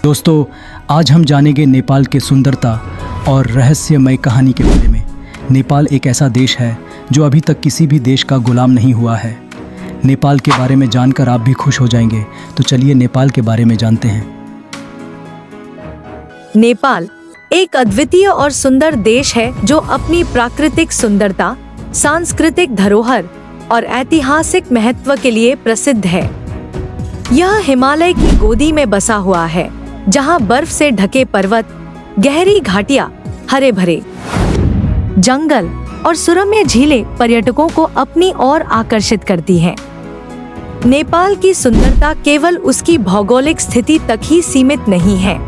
दोस्तों, आज हम जानेंगे नेपाल के सुंदरता और रहस्यमय कहानी के बारे में। नेपाल एक ऐसा देश है जो अभी तक किसी भी देश का गुलाम नहीं हुआ है। नेपाल के बारे में जानकर आप भी खुश हो जाएंगे। तो चलिए नेपाल के बारे में जानते हैं। नेपाल एक अद्वितीय और सुंदर देश है जो अपनी प्राकृतिक सुंदरता, सांस्कृतिक धरोहर और ऐतिहासिक महत्व के लिए प्रसिद्ध है। यह हिमालय की गोदी में बसा हुआ है, जहां बर्फ से ढके पर्वत, गहरी घाटियां, हरे भरे जंगल और सुरम्य झीलें पर्यटकों को अपनी ओर आकर्षित करती हैं। नेपाल की सुंदरता केवल उसकी भौगोलिक स्थिति तक ही सीमित नहीं है,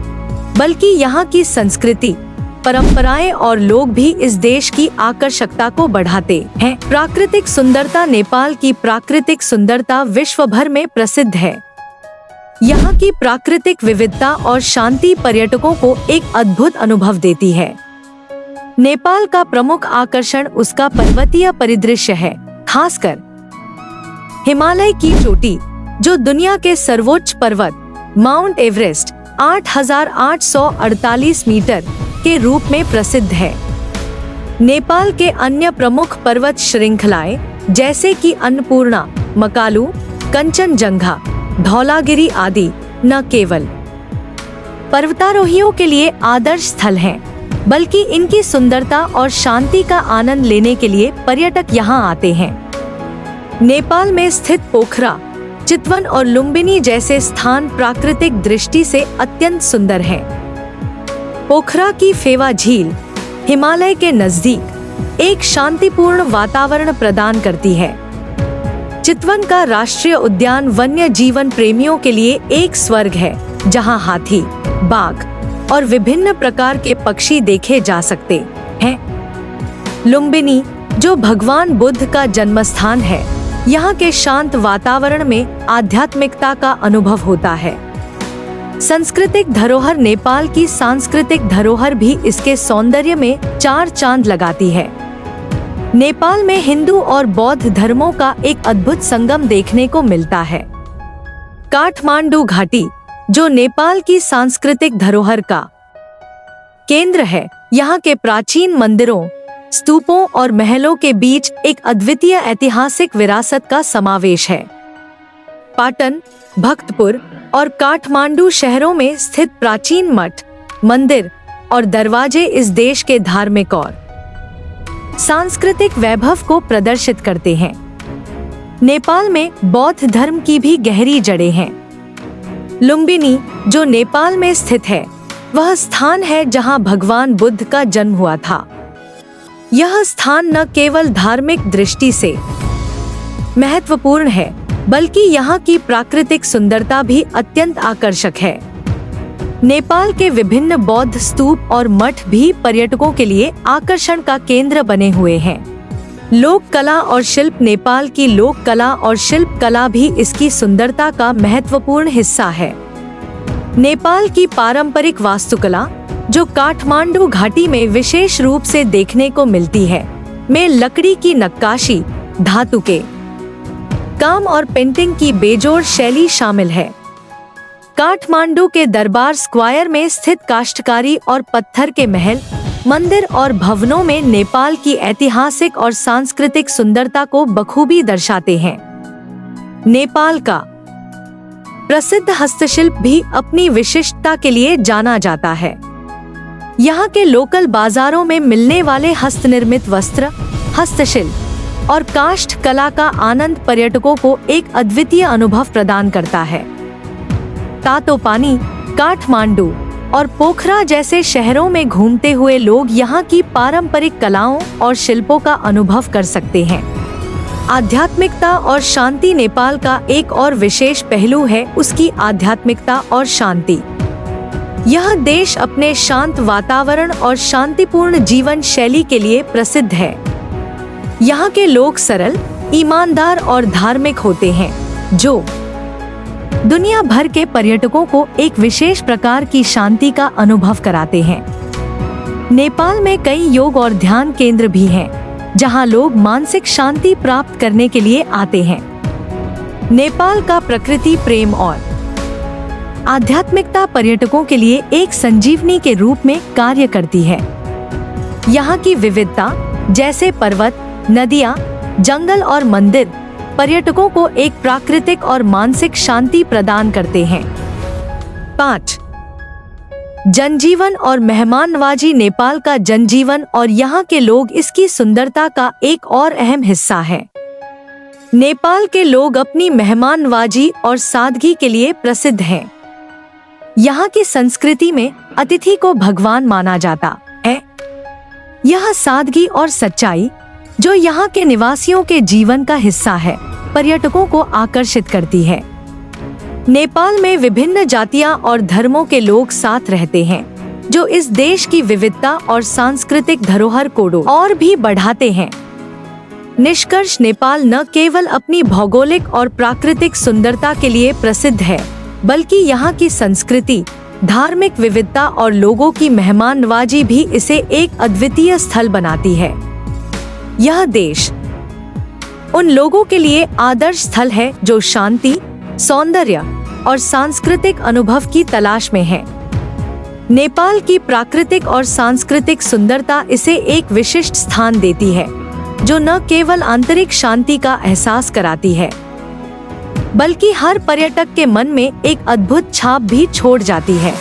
बल्कि यहाँ की संस्कृति, परंपराएं और लोग भी इस देश की आकर्षकता को बढ़ाते हैं। प्राकृतिक सुंदरता। नेपाल की प्राकृतिक सुंदरता विश्व भर में प्रसिद्ध है। यहाँ की प्राकृतिक विविधता और शांति पर्यटकों को एक अद्भुत अनुभव देती है। नेपाल का प्रमुख आकर्षण उसका पर्वतीय परिदृश्य है, खासकर हिमालय की चोटी, जो दुनिया के सर्वोच्च पर्वत माउंट एवरेस्ट 8,848 मीटर के रूप में प्रसिद्ध है। नेपाल के अन्य प्रमुख पर्वत श्रृंखलाएं जैसे कि अन्नपूर्णा, मकालू, कंचनजंघा, धौलागिरी आदि न केवल पर्वतारोहियों के लिए आदर्श स्थल हैं, बल्कि इनकी सुंदरता और शांति का आनंद लेने के लिए पर्यटक यहाँ आते हैं। नेपाल में स्थित पोखरा, चितवन और लुम्बिनी जैसे स्थान प्राकृतिक दृष्टि से अत्यंत सुंदर हैं। पोखरा की फेवा झील हिमालय के नजदीक एक शांतिपूर्ण वातावरण प्रदान करती है। चितवन का राष्ट्रीय उद्यान वन्य जीवन प्रेमियों के लिए एक स्वर्ग है, जहां हाथी, बाघ और विभिन्न प्रकार के पक्षी देखे जा सकते हैं। लुम्बिनी, जो भगवान बुद्ध का जन्मस्थान है, यहाँ के शांत वातावरण में आध्यात्मिकता का अनुभव होता है। सांस्कृतिक धरोहर। नेपाल की सांस्कृतिक धरोहर भी इसके सौंदर्य में चार चांद लगाती है। नेपाल में हिंदू और बौद्ध धर्मों का एक अद्भुत संगम देखने को मिलता है। काठमांडू घाटी, जो नेपाल की सांस्कृतिक धरोहर का केंद्र है, यहाँ के प्राचीन मंदिरों, स्तूपों और महलों के बीच एक अद्वितीय ऐतिहासिक विरासत का समावेश है। पाटन, भक्तपुर और काठमांडू शहरों में स्थित प्राचीन मठ, मंदिर और दरवाजे इस देश के धार्मिक और सांस्कृतिक वैभव को प्रदर्शित करते हैं। नेपाल में बौद्ध धर्म की भी गहरी जड़ें हैं। लुम्बिनी, जो नेपाल में स्थित है, वह स्थान है जहां भगवान बुद्ध का जन्म हुआ था। यह स्थान न केवल धार्मिक दृष्टि से महत्वपूर्ण है, बल्कि यहाँ की प्राकृतिक सुंदरता भी अत्यंत आकर्षक है। नेपाल के विभिन्न बौद्ध स्तूप और मठ भी पर्यटकों के लिए आकर्षण का केंद्र बने हुए हैं। लोक कला और शिल्प। नेपाल की लोक कला और शिल्प कला भी इसकी सुंदरता का महत्वपूर्ण हिस्सा है। नेपाल की पारंपरिक वास्तुकला, जो काठमांडू घाटी में विशेष रूप से देखने को मिलती है, में लकड़ी की नक्काशी, धातु के काम और पेंटिंग की बेजोड़ शैली शामिल है। काठमांडू के दरबार स्क्वायर में स्थित काष्ठकारी और पत्थर के महल, मंदिर और भवनों में नेपाल की ऐतिहासिक और सांस्कृतिक सुंदरता को बखूबी दर्शाते हैं। नेपाल का प्रसिद्ध हस्तशिल्प भी अपनी विशिष्टता के लिए जाना जाता है। यहाँ के लोकल बाजारों में मिलने वाले हस्तनिर्मित वस्त्र, हस्तशिल्प और काष्ठ कला का आनंद पर्यटकों को एक अद्वितीय अनुभव प्रदान करता है। तातोपानी, काठमांडू और पोखरा जैसे शहरों में घूमते हुए लोग यहाँ की पारंपरिक कलाओं और शिल्पों का अनुभव कर सकते हैं। आध्यात्मिकता और शांति। नेपाल का एक और विशेष पहलू है उसकी आध्यात्मिकता और शांति। यह देश अपने शांत वातावरण और शांतिपूर्ण जीवन शैली के लिए प्रसिद्ध है। यहाँ के लोग सरल, ईमानदार और धार्मिक होते हैं, जो दुनिया भर के पर्यटकों को एक विशेष प्रकार की शांति का अनुभव कराते हैं। नेपाल में कई योग और ध्यान केंद्र भी हैं, जहां लोग मानसिक शांति प्राप्त करने के लिए आते हैं। नेपाल का प्रकृति प्रेम और आध्यात्मिकता पर्यटकों के लिए एक संजीवनी के रूप में कार्य करती है। यहाँ की विविधता जैसे पर्वत, नदियाँ, जंगल और मंदिर पर्यटकों को एक प्राकृतिक और मानसिक शांति प्रदान करते हैं। 5. जनजीवन और मेहमाननवाजी। नेपाल का जनजीवन और यहाँ के लोग इसकी सुंदरता का एक और अहम हिस्सा है। नेपाल के लोग अपनी मेहमाननवाजी और सादगी के लिए प्रसिद्ध हैं। यहाँ की संस्कृति में अतिथि को भगवान माना जाता है। यह सादगी और सच्चाई, जो यहाँ के निवासियों के जीवन का हिस्सा है, पर्यटकों को आकर्षित करती है। नेपाल में विभिन्न जातियां और धर्मों के लोग साथ रहते हैं, जो इस देश की विविधता और सांस्कृतिक धरोहर को और भी बढ़ाते हैं। निष्कर्ष, नेपाल न केवल अपनी भौगोलिक और प्राकृतिक सुंदरता के लिए प्रसिद्ध है, बल्कि यहाँ की संस्कृति, धार्मिक विविधता और लोगों की मेहमाननवाजी भी इसे एक अद्वितीय स्थल बनाती है। यह देश उन लोगों के लिए आदर्श स्थल है जो शांति, सौंदर्य और सांस्कृतिक अनुभव की तलाश में है। नेपाल की प्राकृतिक और सांस्कृतिक सुंदरता इसे एक विशिष्ट स्थान देती है, जो न केवल आंतरिक शांति का एहसास कराती है, बल्कि हर पर्यटक के मन में एक अद्भुत छाप भी छोड़ जाती है।